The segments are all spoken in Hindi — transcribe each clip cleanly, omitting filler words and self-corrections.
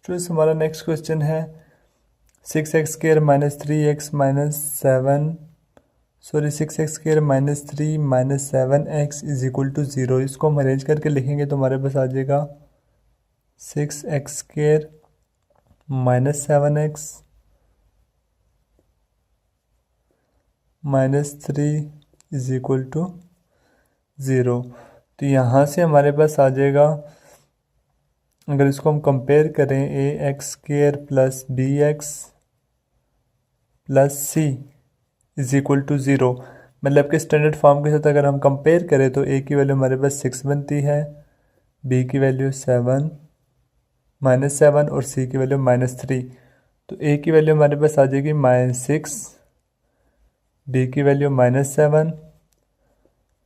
स्टूडेंट्स हमारा नेक्स्ट क्वेश्चन है 6x² minus 3x minus 6x² minus 3 minus 7x is equal to 0। इसको हम अरेंज करके लिखेंगे तो हमारे पास आ जाएगा 6x² minus 7x minus 3 is equal to 0। तो यहाँ से हमारे पास आ जाएगा, अगर इसको हम कंपेयर करें ax² plus bx plus c is equal to 0, मतलब कि स्टैंडर्ड फॉर्म के साथ अगर हम कंपेयर करें तो a की वैल्यू हमारे पास 6 बनती है, b की वैल्यू -7 और c की वैल्यू -3। तो a की वैल्यू हमारे पास आ जाएगी -6, b की वैल्यू -7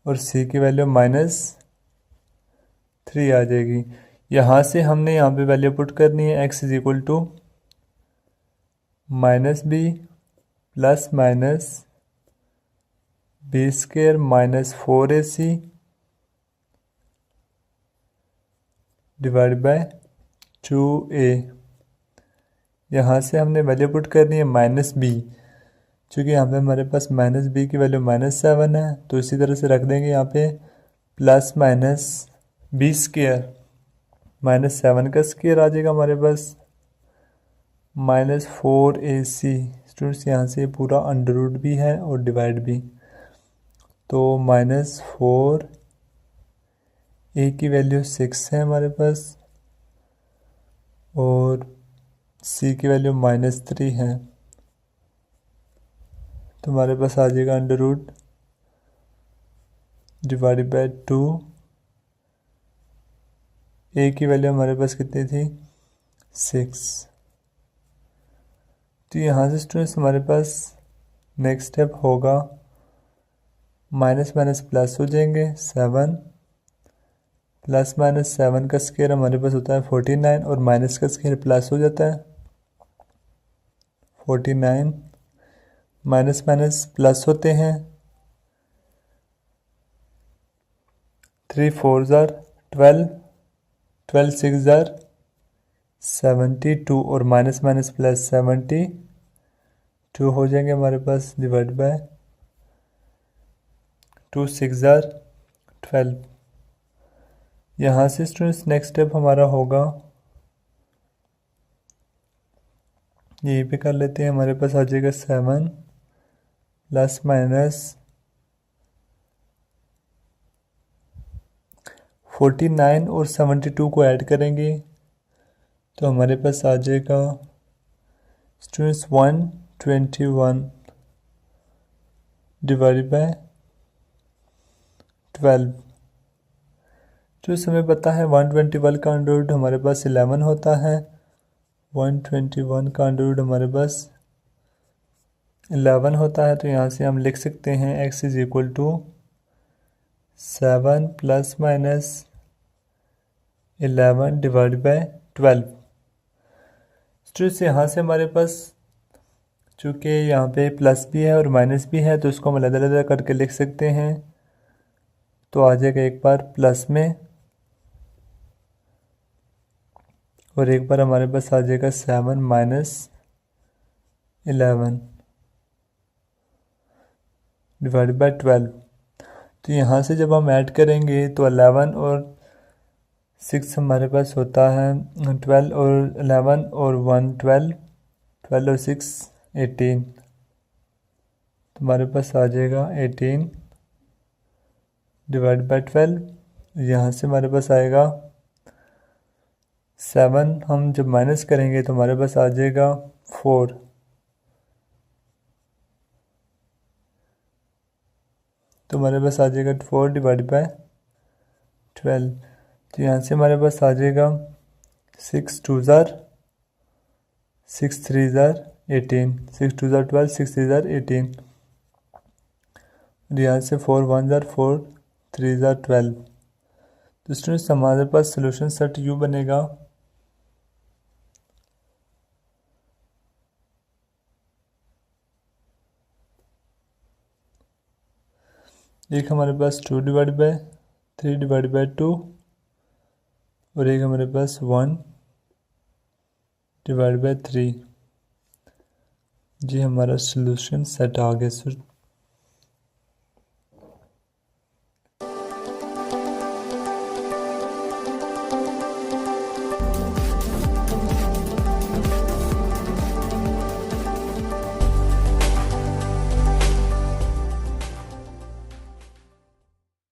और c की वैल्यू -3 आ जाएगी। यहाँ से हमने यहाँ पे वैल्यू पुट करनी है x is equal to -b plus minus b² minus 4ac divide by 2a। यहाँ से हमने वैल्यू पुट करनी है -b, चूँकि यहाँ पे हमारे पास -b की वैल्यू -7 है, तो इसी तरह से रख देंगे यहाँ पे प्लस माइनस b² -7 का स्क्वायर आ जाएगा हमारे पास -4ac। स्टूडेंट्स यहाँ से पूरा अंडर रूट भी है और डिवाइड भी, तो -4 a की वैल्यू 6 है हमारे पास और c की वैल्यू -3 है, तो हमारे पास आ जाएगा under root divide by 2। a की वैल्यू हमारे पास कितनी थी 6। तो यहाँ से स्टूडेंट्स हमारे पास नेक्स्ट स्टेप होगा माइनस माइनस प्लस हो जाएंगे, 7 प्लस माइनस 7 का स्क्वायर हमारे पास होता है 49 और माइनस का स्क्वायर प्लस हो जाता है 49, माइनस माइनस प्लस होते हैं, 3 4 ज़ार 12, 12 6 ज़ार 72 और माइनस माइनस प्लस 72 हो जाएंगे हमारे पास डिवाइड बाय 2 6 ज़ार 12। यहाँ से स्टूडेंट्स नेक्स्ट स्टेप हमारा होगा, यहीं पे कर लेते हैं, हमारे पास आ जाएगा 7 प्लस माइनस 49 और 72 को ऐड करेंगे तो हमारे पास आ जाएगा स्टूडेंट्स 121 डिवाइड बाय 12। तो इस हमें पता है 121 का अंडर रूट हमारे पास 11 होता है, 121 का अंडर रूट हमारे पास 11 होता है। तो यहाँ से हम लिख सकते हैं x is equal to 7 plus minus 11 divide by 12। Students यहाँ से हमारे पास चूँकि यहाँ पे प्लस भी है और माइनस भी है तो इसको हम अलग अलग करके लिख सकते हैं। तो आ जाएगा एक बार प्लस में और एक बार हमारे पास आ जाएगा 7 माइनस 11 डिवाइड बाय 12। तो यहाँ से जब हम ऐड करेंगे तो 11 और 6 हमारे पास होता है 12 और 11 और 1 12, 12 और 6 18, तो हमारे पास आ जाएगा 18 डिवाइड बाय 12। यहाँ से हमारे पास आएगा 7, हम जब माइनस करेंगे तो हमारे पास आ जाएगा 4, तो हमारे पास आ जाएगा 4 डिवाइड बाय 12। तो यहाँ से हमारे पास आ जाएगा 6 2 ज़ार 6 3 ज़ार 18, 6 2 ज़ार 12, 6 3 ज़ार 18 और यहाँ से 4 1 ज़ार 4, 3 ज़ार 12। तो स्टूडेंट्स हमारे पास सोल्यूशन सेट यू बनेगा, एक हमारे पास 2 डिवाइड बाय 3 डिवाइड बाय 2 और एक हमारे पास 1 डिवाइड बाय 3। जी हमारा सोल्यूशन सेट आ गया सर।